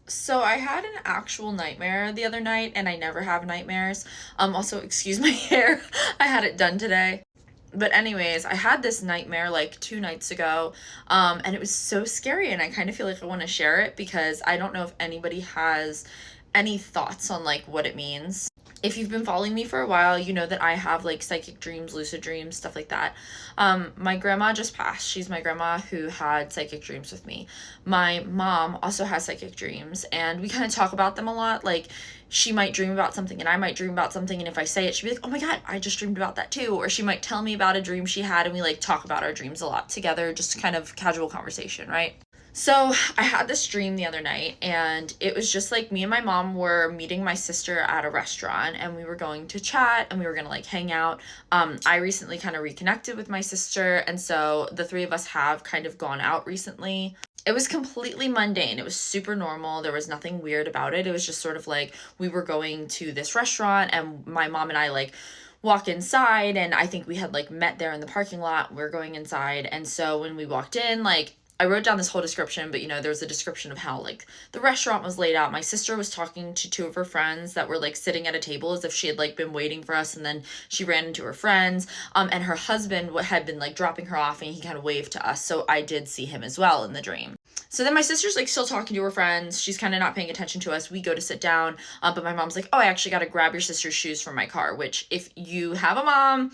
So I had an actual nightmare the other night, and I never have nightmares. Also, excuse my hair. I had it done today. But anyways, I had this nightmare like 2 nights ago, and it was so scary, and I kind of feel like I want to share it because I don't know if anybody has any thoughts on like what it means. If you've been following me for a while, you know that I have like psychic dreams, lucid dreams, stuff like that. My grandma just passed. She's my grandma who had psychic dreams with me. My mom also has psychic dreams, and we kind of talk about them a lot. Like, she might dream about something, and I might dream about something, and if I say it, she'd be like, oh my God, I just dreamed about that too. Or she might tell me about a dream she had, and we like talk about our dreams a lot together, just kind of casual conversation, right? So I had this dream the other night, and it was just like me and my mom were meeting my sister at a restaurant, and we were going to chat and we were gonna like hang out. I recently kind of reconnected with my sister, and so the three of us have kind of gone out recently. It was completely mundane. It was super normal. There was nothing weird about it. It was just sort of like we were going to this restaurant, and my mom and I like walk inside, and I think we had like met there in the parking lot. We're going inside, and so when we walked in, like, I wrote down this whole description, but there was a description of how like the restaurant was laid out. My sister was talking to two of her friends that were like sitting at a table as if she had like been waiting for us, and then she ran into her friends. And her husband had been like dropping her off, and he kind of waved to us, so I did see him as well in the dream. So then my sister's like still talking to her friends. She's kind of not paying attention to us. We go to sit down, but my mom's like, "Oh, I actually got to grab your sister's shoes from my car." Which, if you have a mom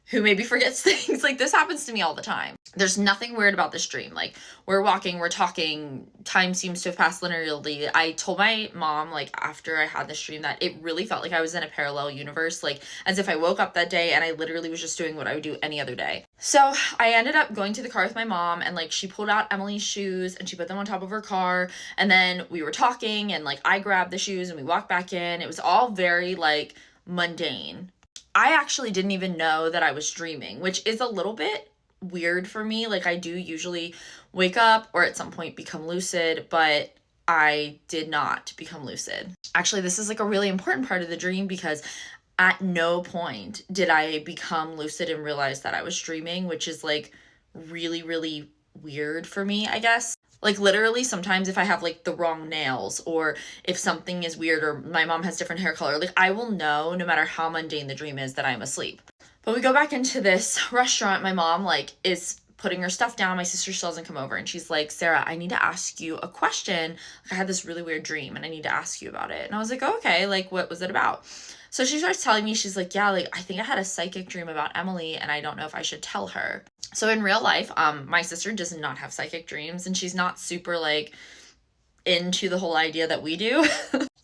who maybe forgets things, like, this happens to me all the time. There's nothing weird about this dream. Like, we're walking, we're talking, time seems to have passed linearly. I told my mom, like, after I had this dream, that it really felt like I was in a parallel universe, like, as if I woke up that day and I literally was just doing what I would do any other day. So I ended up going to the car with my mom, and like, she pulled out Emily's shoes and she put them on top of her car, and then we were talking, and like, I grabbed the shoes and we walked back in. It was all very like mundane. I actually didn't even know that I was dreaming, which is a little bit weird for me. Like, I do usually wake up or at some point become lucid, but I did not become lucid. Actually, this is like a really important part of the dream, because at no point did I become lucid and realize that I was dreaming, which is like really, really weird for me, I guess. Like, literally, sometimes if I have like the wrong nails, or if something is weird, or my mom has different hair color, like, I will know, no matter how mundane the dream is, that I'm asleep. But we go back into this restaurant. My mom like is putting her stuff down. My sister still doesn't come over, and she's like, "Sarah, I need to ask you a question. Like, I had this really weird dream and I need to ask you about it." And I was like, "Oh, okay, like, what was it about?" So she starts telling me, she's like, "Yeah, like, I think I had a psychic dream about Emily, and I don't know if I should tell her." So in real life, my sister does not have psychic dreams, and she's not super like into the whole idea that we do.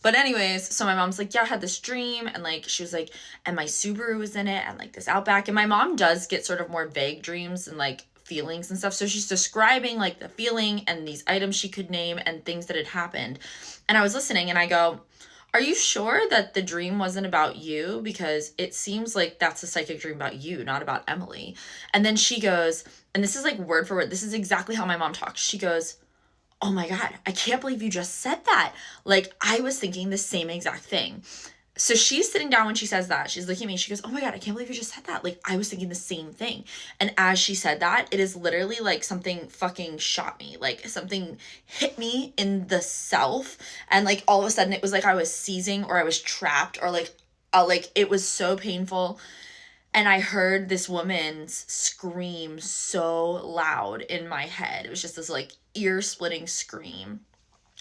But anyways, so my mom's like, "Yeah, I had this dream," and like, she was like, "and my Subaru was in it, and like this Outback." And my mom does get sort of more vague dreams and like feelings and stuff. So she's describing like the feeling and these items she could name and things that had happened. And I was listening, and I go, "Are you sure that the dream wasn't about you? Because it seems like that's a psychic dream about you, not about Emily." And then she goes, and this is like word for word, this is exactly how my mom talks. She goes, "Oh my God, I can't believe you just said that. Like, I was thinking the same exact thing." So she's sitting down when she says that. She's looking at me. She goes, "Oh my God, I can't believe you just said that. Like, I was thinking the same thing." And as she said that, it is literally like something fucking shot me. Like, something hit me in the self. And like, all of a sudden, it was like I was seizing, or I was trapped, or like it was so painful. And I heard this woman's scream so loud in my head. It was just this like ear-splitting scream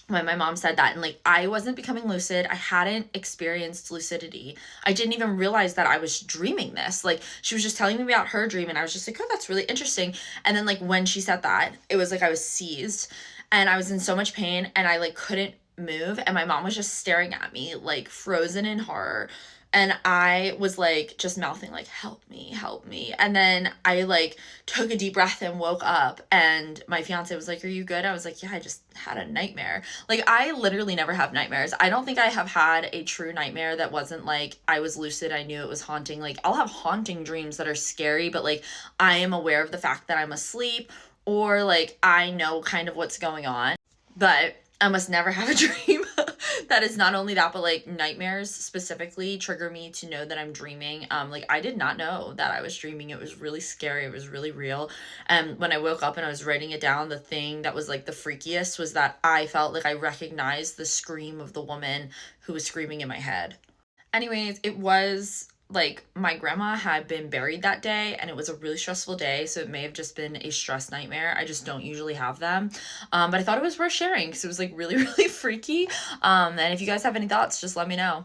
when my mom said that. And like, I wasn't becoming lucid. I hadn't experienced lucidity. I didn't even realize that I was dreaming this. Like, she was just telling me about her dream, and I was just like, "Oh, that's really interesting." And then like, when she said that, it was like I was seized, and I was in so much pain, and I like couldn't move, and my mom was just staring at me like frozen in horror. And I was like just mouthing like, "Help me, help me." And then I like took a deep breath and woke up, and my fiance was like, "Are you good?" I was like, "Yeah, I just had a nightmare." Like, I literally never have nightmares. I don't think I have had a true nightmare that wasn't like I was lucid, I knew it was haunting. Like, I'll have haunting dreams that are scary, but like, I am aware of the fact that I'm asleep, or like I know kind of what's going on. But I must never have a dream That is not only that, but like nightmares specifically trigger me to know that I'm dreaming. Like I did not know that I was dreaming. It was really scary. It was really real. And when I woke up and I was writing it down, the thing that was like the freakiest was that I felt like I recognized the scream of the woman who was screaming in my head. Anyways, it was like my grandma had been buried that day and it was a really stressful day, so it may have just been a stress nightmare. I just don't usually have them. But I thought it was worth sharing because it was like really really freaky. And if you guys have any thoughts, just let me know.